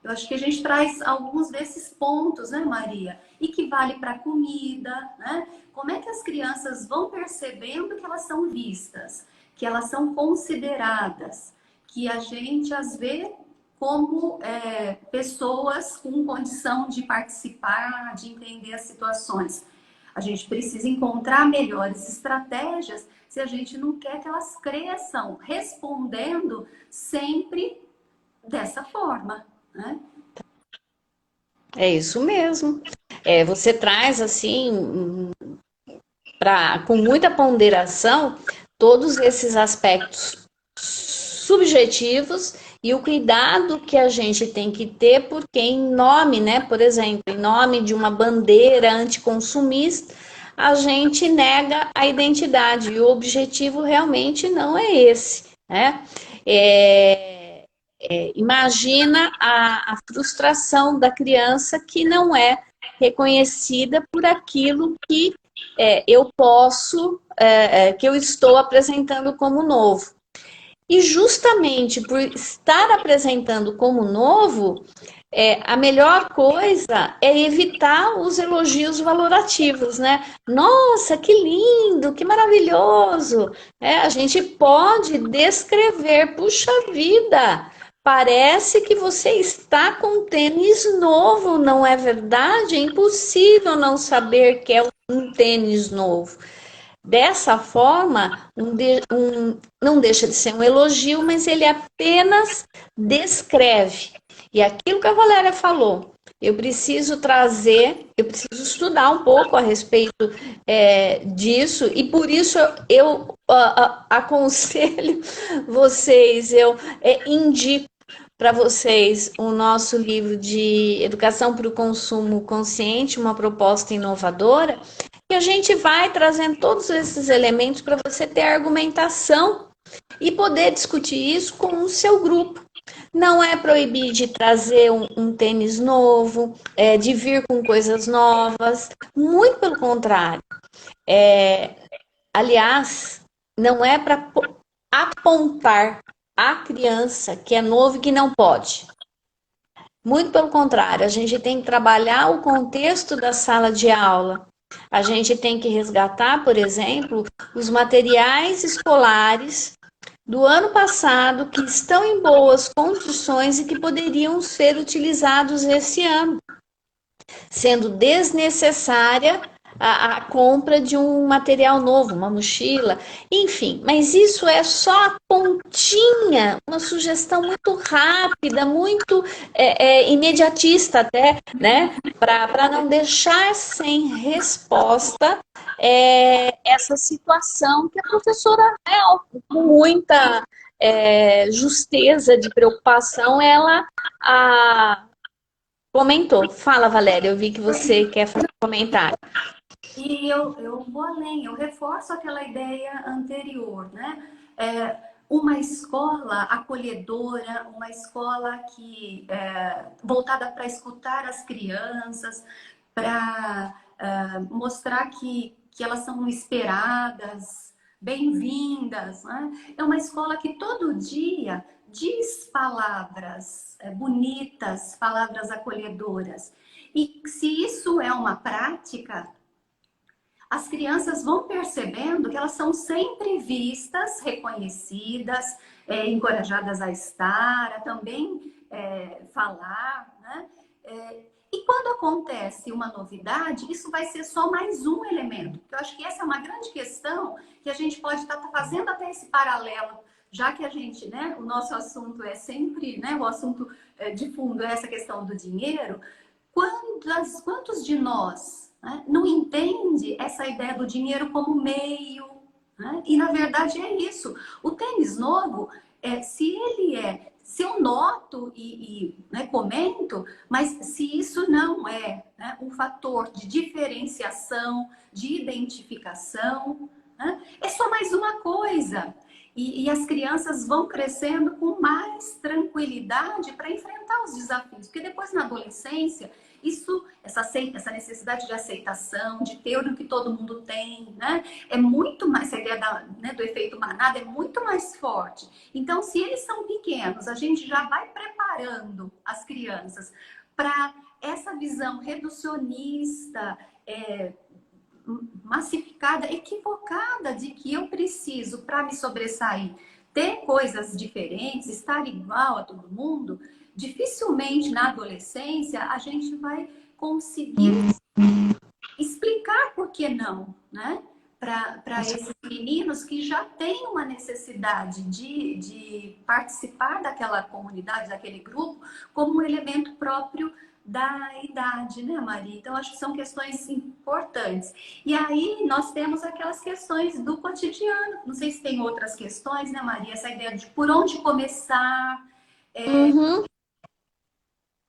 Eu acho que a gente traz alguns desses pontos, né, Maria? E que vale para a comida, né? Como é que as crianças vão percebendo que elas são vistas, que elas são consideradas, que a gente as vê como pessoas com condição de participar, de entender as situações. A gente precisa encontrar melhores estratégias se a gente não quer que elas cresçam respondendo sempre dessa forma, né?
É isso mesmo. Você traz assim, com muita ponderação, todos esses aspectos subjetivos e o cuidado que a gente tem que ter, porque em nome, né, por exemplo, em nome de uma bandeira anticonsumista, a gente nega a identidade e o objetivo realmente não é esse, né? Imagina a frustração da criança que não é reconhecida por aquilo que eu posso, que eu estou apresentando como novo. E justamente por estar apresentando como novo, a melhor coisa é evitar os elogios valorativos, né? Nossa, que lindo, que maravilhoso! A gente pode descrever, puxa vida, parece que você está com um tênis novo, não é verdade? É impossível não saber que é um tênis novo. Dessa forma, não deixa de ser um elogio, mas ele apenas descreve. E aquilo que a Valéria falou, eu preciso estudar um pouco a respeito disso, e por isso eu aconselho vocês, eu indico para vocês o nosso livro de Educação para o Consumo Consciente, uma proposta inovadora, que a gente vai trazendo todos esses elementos para você ter argumentação e poder discutir isso com o seu grupo. Não é proibir de trazer um tênis novo, de vir com coisas novas, muito pelo contrário. Aliás, não é para apontar a criança que é novo e que não pode. Muito pelo contrário, a gente tem que trabalhar o contexto da sala de aula. A gente tem que resgatar, por exemplo, os materiais escolares do ano passado que estão em boas condições e que poderiam ser utilizados esse ano, sendo desnecessária a compra de um material novo, uma mochila, enfim, mas isso é só a pontinha, uma sugestão muito rápida, muito imediatista até, né, para não deixar sem resposta essa situação que a professora, com muita justeza de preocupação, ela comentou. Fala, Valéria, eu vi que você quer fazer um comentário.
E eu vou além, eu reforço aquela ideia anterior, né? Uma escola acolhedora, uma escola que voltada para escutar as crianças, para mostrar que elas são esperadas, bem-vindas, né? É uma escola que todo dia diz palavras bonitas, palavras acolhedoras. E se isso é uma prática, as crianças vão percebendo que elas são sempre vistas, reconhecidas, encorajadas a estar, a também falar, né? E quando acontece uma novidade, isso vai ser só mais um elemento. Eu acho que essa é uma grande questão que a gente pode estar fazendo até esse paralelo já que a gente, né, o nosso assunto é sempre, né, o assunto de fundo é essa questão do dinheiro, quantos de nós, né, não entende essa ideia do dinheiro como meio, né? E na verdade é isso. O tênis novo, se eu noto né, comento, mas se isso não é, né, um fator de diferenciação, de identificação, né, é só mais uma coisa. E as crianças vão crescendo com mais tranquilidade para enfrentar os desafios. Porque depois, na adolescência, essa necessidade de aceitação, de ter o que todo mundo tem, né? É muito mais, essa ideia né, do efeito manada é muito mais forte. Então, se eles são pequenos, a gente já vai preparando as crianças para essa visão reducionista, massificada, equivocada de que eu preciso, para me sobressair, ter coisas diferentes, estar igual a todo mundo, dificilmente na adolescência a gente vai conseguir explicar por que não, né? Para esses meninos que já têm uma necessidade de participar daquela comunidade, daquele grupo, como um elemento próprio da idade, né, Maria? Então, acho que são questões importantes. E aí, nós temos aquelas questões do cotidiano. Não sei se tem outras questões, né, Maria? Essa ideia de por onde começar,
Uhum.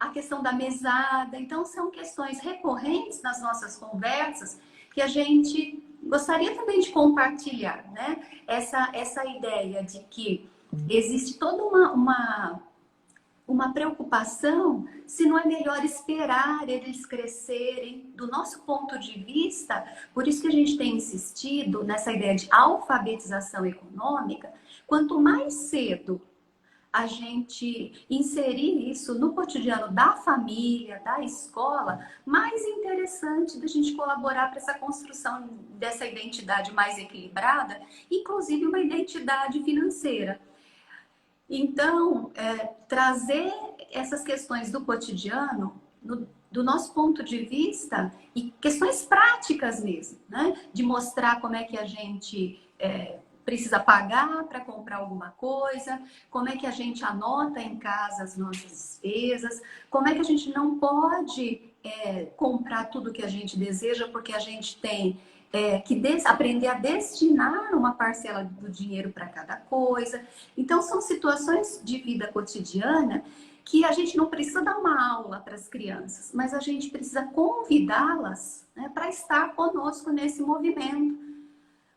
a questão da mesada. Então, são questões recorrentes nas nossas conversas que a gente gostaria também de compartilhar, né? Essa ideia de que existe toda uma preocupação se não é melhor esperar eles crescerem. Do nosso ponto de vista, por isso que a gente tem insistido nessa ideia de alfabetização econômica, quanto mais cedo a gente inserir isso no cotidiano da família, da escola, mais interessante da gente colaborar para essa construção dessa identidade mais equilibrada, inclusive uma identidade financeira. Então, trazer essas questões do cotidiano, do nosso ponto de vista, e questões práticas mesmo, né? De mostrar como é que a gente precisa pagar para comprar alguma coisa, como é que a gente anota em casa as nossas despesas, como é que a gente não pode comprar tudo que a gente deseja, porque a gente tem que aprender a destinar uma parcela do dinheiro para cada coisa. Então, são situações de vida cotidiana que a gente não precisa dar uma aula para as crianças, mas a gente precisa convidá-las, né, para estar conosco nesse movimento.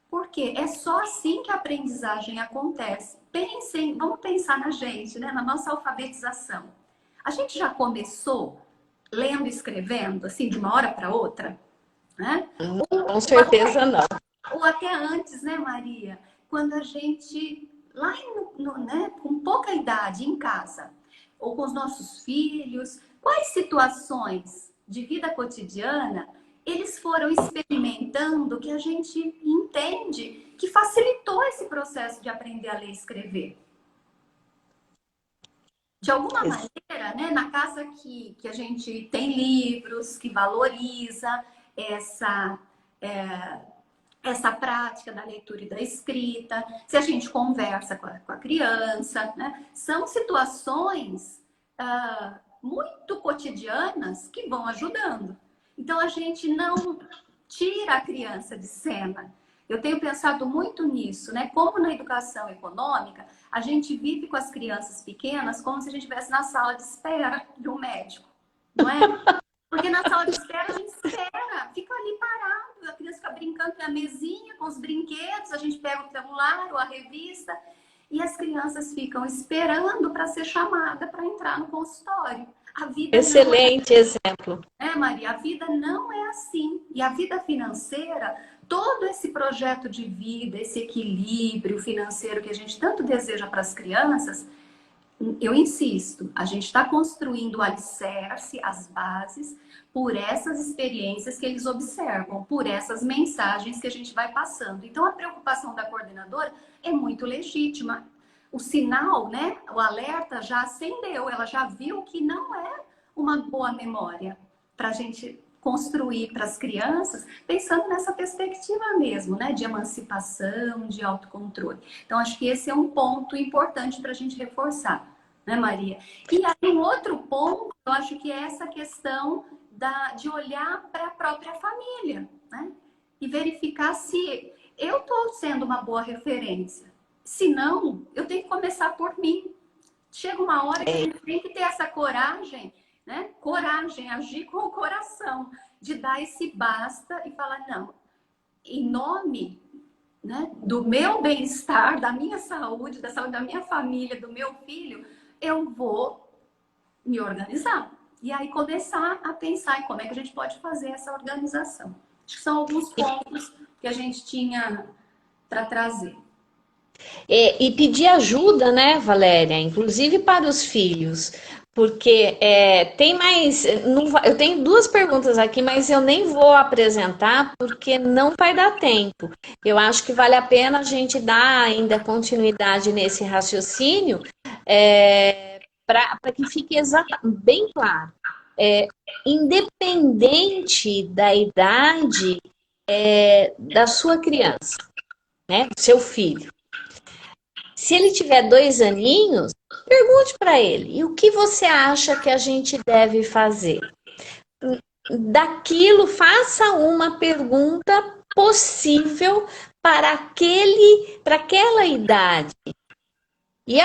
Porque é só assim que a aprendizagem acontece. Vamos pensar na gente, né, na nossa alfabetização. A gente já começou lendo e escrevendo, assim, de uma hora para outra? Né?
Com certeza não.
Ou até antes, né, Maria? Quando a gente, lá né, com pouca idade, em casa, ou com os nossos filhos, quais situações de vida cotidiana eles foram experimentando que a gente entende que facilitou esse processo de aprender a ler e escrever? De alguma maneira, né, na casa que a gente tem livros, que valoriza essa prática da leitura e da escrita, se a gente conversa com a criança, né, são situações muito cotidianas que vão ajudando. Então, a gente não tira a criança de cena. Eu tenho pensado muito nisso, né? Como na educação econômica, a gente vive com as crianças pequenas como se a gente estivesse na sala de espera de um médico, não é? Porque na sala de espera a gente espera, fica ali parado, a criança fica brincando na mesinha com os brinquedos, a gente pega o celular ou a revista e as crianças ficam esperando para ser chamada para entrar no consultório. A vida
Excelente exemplo.
Maria? A vida não é assim. E a vida financeira, todo esse projeto de vida, esse equilíbrio financeiro que a gente tanto deseja para as crianças, eu insisto, a gente está construindo o alicerce, as bases, por essas experiências que eles observam, por essas mensagens que a gente vai passando. Então, a preocupação da coordenadora é muito legítima. O sinal, né, o alerta já acendeu, ela já viu que não é uma boa memória para a gente construir para as crianças, pensando nessa perspectiva mesmo, né? De emancipação, de autocontrole. Então, acho que esse é um ponto importante para a gente reforçar, né, Maria? E aí, um outro ponto, eu acho que é essa questão de olhar para a própria família, né? E verificar se eu estou sendo uma boa referência. Se não, eu tenho que começar por mim. Chega uma hora que a gente tem que ter essa coragem, né? Coragem, agir com o coração, de dar esse basta e falar, não, em nome, né, do meu bem-estar, da minha saúde, da saúde da minha família, do meu filho, eu vou me organizar. E aí começar a pensar em como é que a gente pode fazer essa organização. Acho que são alguns pontos que a gente tinha para trazer.
E pedir ajuda, né, Valéria? Inclusive para os filhos. Porque tem mais. Eu tenho duas perguntas aqui, mas eu nem vou apresentar porque não vai dar tempo. Eu acho que vale a pena a gente dar ainda continuidade nesse raciocínio para que fique bem claro. Independente da idade da sua criança, né, do seu filho. Se ele tiver 2 aninhos, pergunte para ele, e o que você acha que a gente deve fazer? Daquilo, faça uma pergunta possível para aquela idade. E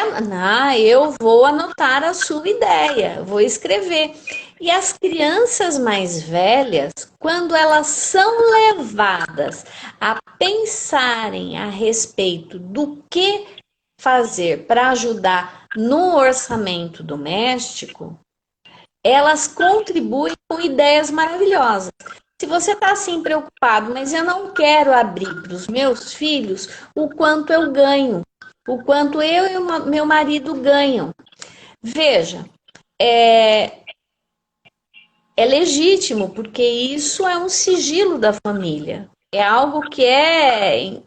eu vou anotar a sua ideia, vou escrever. E as crianças mais velhas, quando elas são levadas a pensarem a respeito do que fazer para ajudar no orçamento doméstico, elas contribuem com ideias maravilhosas. Se você está assim preocupado, mas eu não quero abrir para os meus filhos o quanto eu ganho, o quanto eu e o meu marido ganham. Veja, é legítimo, porque isso é um sigilo da família. É algo que é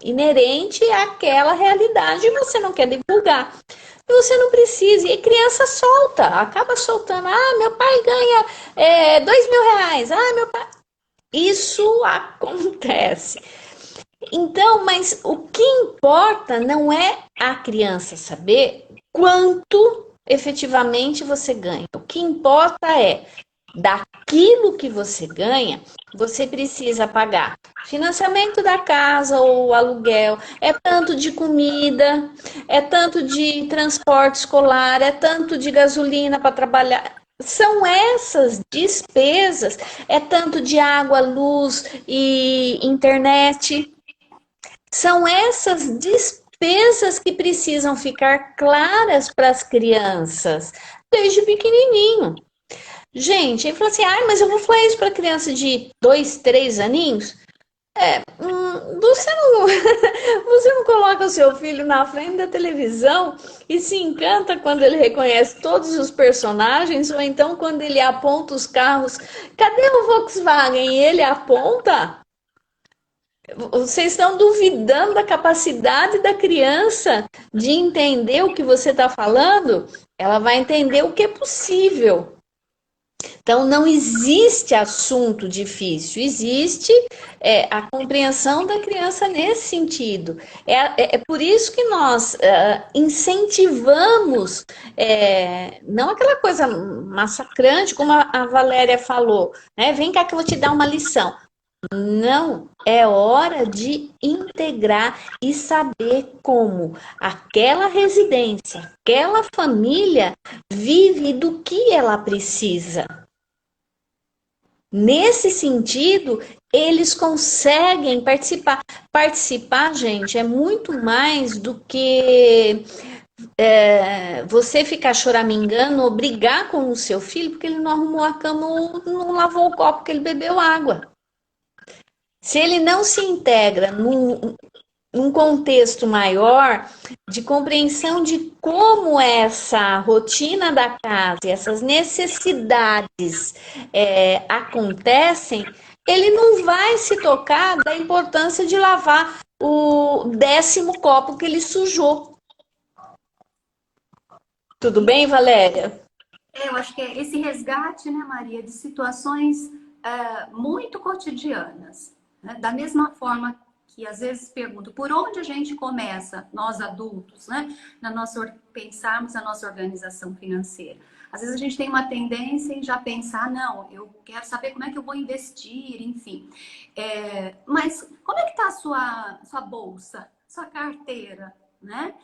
inerente àquela realidade e você não quer divulgar. E você não precisa. E criança solta, acaba soltando. Ah, meu pai ganha R$ 2.000. Ah, meu pai... Isso acontece. Então, mas o que importa não é a criança saber quanto efetivamente você ganha. O que importa é daquilo que você ganha, você precisa pagar financiamento da casa ou aluguel, é tanto de comida, é tanto de transporte escolar, é tanto de gasolina para trabalhar. São essas despesas, é tanto de água, luz e internet. São essas despesas que precisam ficar claras para as crianças desde pequenininho. Gente, ele falou assim, mas eu vou falar isso para criança de 2, 3 aninhos? Você não coloca o seu filho na frente da televisão e se encanta quando ele reconhece todos os personagens, ou então quando ele aponta os carros. Cadê o Volkswagen? E ele aponta. Vocês estão duvidando da capacidade da criança de entender o que você está falando? Ela vai entender o que é possível. Então, não existe assunto difícil, existe a compreensão da criança nesse sentido. É por isso que nós incentivamos, não aquela coisa massacrante, como a Valéria falou, né? Vem cá que eu vou te dar uma lição. Não, é hora de integrar e saber como aquela residência, aquela família vive e do que ela precisa. Nesse sentido, eles conseguem participar. Participar, gente, é muito mais do que você ficar choramingando ou brigar com o seu filho porque ele não arrumou a cama ou não lavou o copo porque ele bebeu água. Se ele não se integra num contexto maior de compreensão de como essa rotina da casa e essas necessidades acontecem, ele não vai se tocar da importância de lavar o 10º copo que ele sujou. Tudo bem, Valéria?
Eu acho que é esse resgate, né, Maria, de situações muito cotidianas, né? Da mesma forma que às vezes pergunto por onde a gente começa, nós adultos, né? Pensarmos na nossa organização financeira. Às vezes a gente tem uma tendência em já pensar, não, eu quero saber como é que eu vou investir, enfim. Mas como é que está a sua bolsa, sua carteira, né?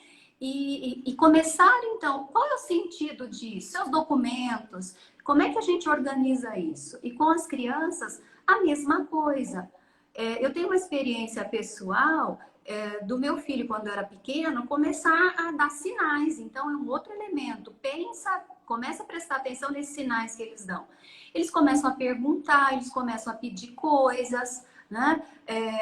E começar, então, qual é o sentido disso? Seus documentos, como é que a gente organiza isso? E com as crianças, a mesma coisa. Eu tenho uma experiência pessoal do meu filho, quando eu era pequeno, começar a dar sinais. Então, é um outro elemento. Começa a prestar atenção nesses sinais que eles dão. Eles começam a perguntar, eles começam a pedir coisas, né?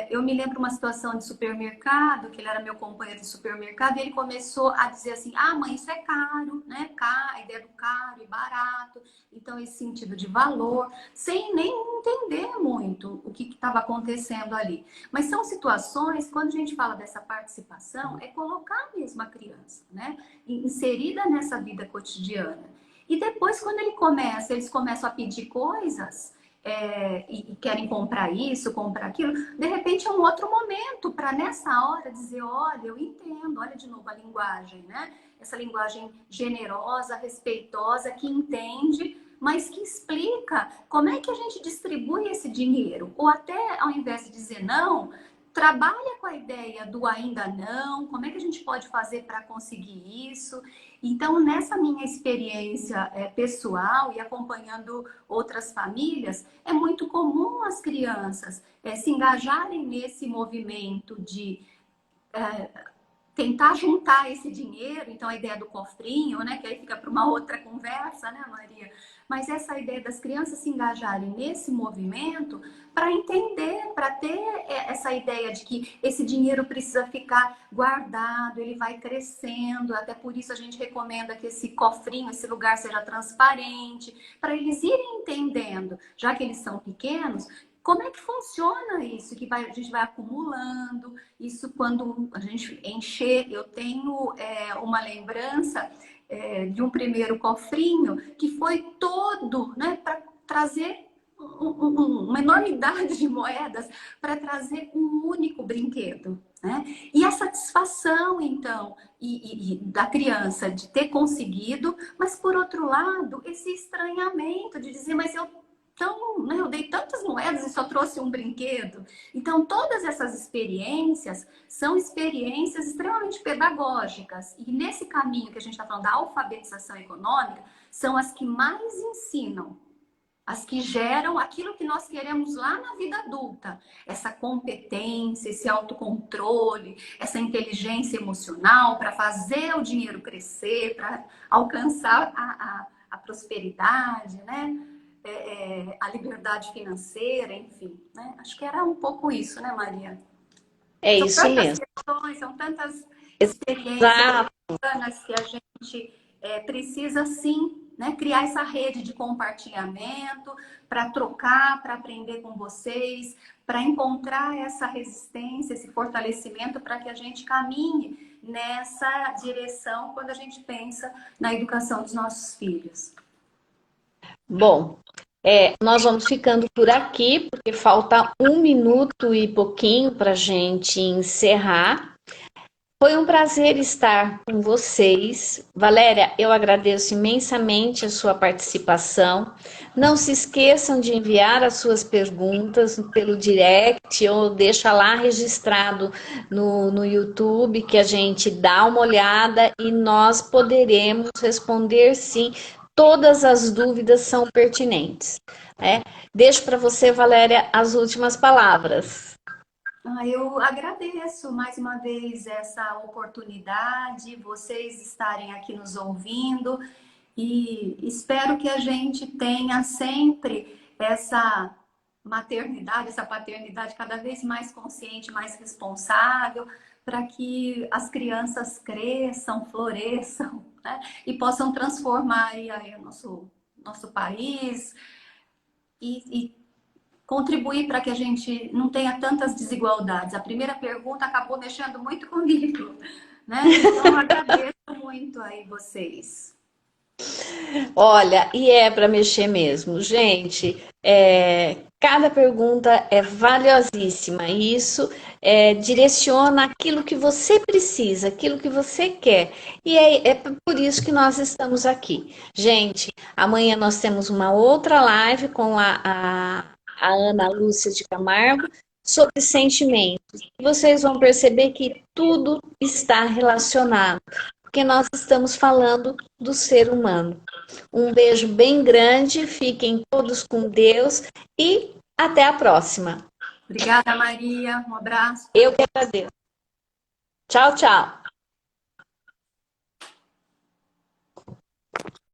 Eu me lembro uma situação de supermercado, que ele era meu companheiro de supermercado, e ele começou a dizer assim, ah, mãe, isso é caro, né? A ideia do caro e barato. Então, esse sentido de valor, sem nem entender muito o que estava acontecendo ali. Mas são situações, quando a gente fala dessa participação, é colocar mesmo a criança, né? Inserida nessa vida cotidiana. E depois, quando eles começam a pedir coisas, e querem comprar isso, comprar aquilo, de repente é um outro momento para nessa hora dizer, olha, eu entendo, olha de novo a linguagem, né? Essa linguagem generosa, respeitosa, que entende, mas que explica como é que a gente distribui esse dinheiro. Ou até, ao invés de dizer não, trabalha com a ideia do ainda não, como é que a gente pode fazer para conseguir isso. Então, nessa minha experiência pessoal e acompanhando outras famílias, é muito comum as crianças se engajarem nesse movimento de tentar juntar esse dinheiro, então a ideia do cofrinho, né, que aí fica para uma outra conversa, né, Maria? Mas essa ideia das crianças se engajarem nesse movimento para entender, para ter essa ideia de que esse dinheiro precisa ficar guardado, ele vai crescendo, até por isso a gente recomenda que esse cofrinho, esse lugar seja transparente, para eles irem entendendo, já que eles são pequenos, como é que funciona isso? A gente vai acumulando. Isso quando a gente encher. Eu tenho uma lembrança de um primeiro cofrinho que foi todo, né, para trazer uma enormidade de moedas para trazer um único brinquedo. Né? E a satisfação, então, da criança de ter conseguido, mas por outro lado, esse estranhamento de dizer, mas então, né, eu dei tantas moedas e só trouxe um brinquedo. Então, todas essas experiências são experiências extremamente pedagógicas. E nesse caminho que a gente está falando da alfabetização econômica, são as que mais ensinam, as que geram aquilo que nós queremos lá na vida adulta. Essa competência, esse autocontrole, essa inteligência emocional para fazer o dinheiro crescer, para alcançar a prosperidade, né? A liberdade financeira, enfim, né? Acho que era um pouco isso, né, Maria?
É
São
isso
tantas
mesmo.
questões, são tantas experiências
Exato.
bacanas que a gente precisa, sim, né, criar essa rede de compartilhamento para trocar, para aprender com vocês, para encontrar essa resistência, esse fortalecimento para que a gente caminhe nessa direção quando a gente pensa na educação dos nossos filhos.
Bom, nós vamos ficando por aqui, porque falta 1 minuto e pouquinho para a gente encerrar. Foi um prazer estar com vocês. Valéria, eu agradeço imensamente a sua participação. Não se esqueçam de enviar as suas perguntas pelo direct ou deixa lá registrado no YouTube, que a gente dá uma olhada e nós poderemos responder sim. Todas as dúvidas são pertinentes. Né? Deixo para você, Valéria, as últimas palavras.
Eu agradeço mais uma vez essa oportunidade, vocês estarem aqui nos ouvindo e espero que a gente tenha sempre essa maternidade, essa paternidade cada vez mais consciente, mais responsável, para que as crianças cresçam, floresçam, né? E possam transformar aí o nosso país e contribuir para que a gente não tenha tantas desigualdades. A primeira pergunta acabou mexendo muito comigo, né? Então, eu agradeço muito aí vocês.
Olha, e é para mexer mesmo. Gente, Cada pergunta é valiosíssima e isso direciona aquilo que você precisa, aquilo que você quer. E é por isso que nós estamos aqui. Gente, amanhã nós temos uma outra live com a Ana Lúcia de Camargo sobre sentimentos. Vocês vão perceber que tudo está relacionado, porque nós estamos falando do ser humano. Um beijo bem grande, fiquem todos com Deus e até a próxima.
Obrigada, Maria. Um abraço.
Eu que agradeço. Tchau, tchau.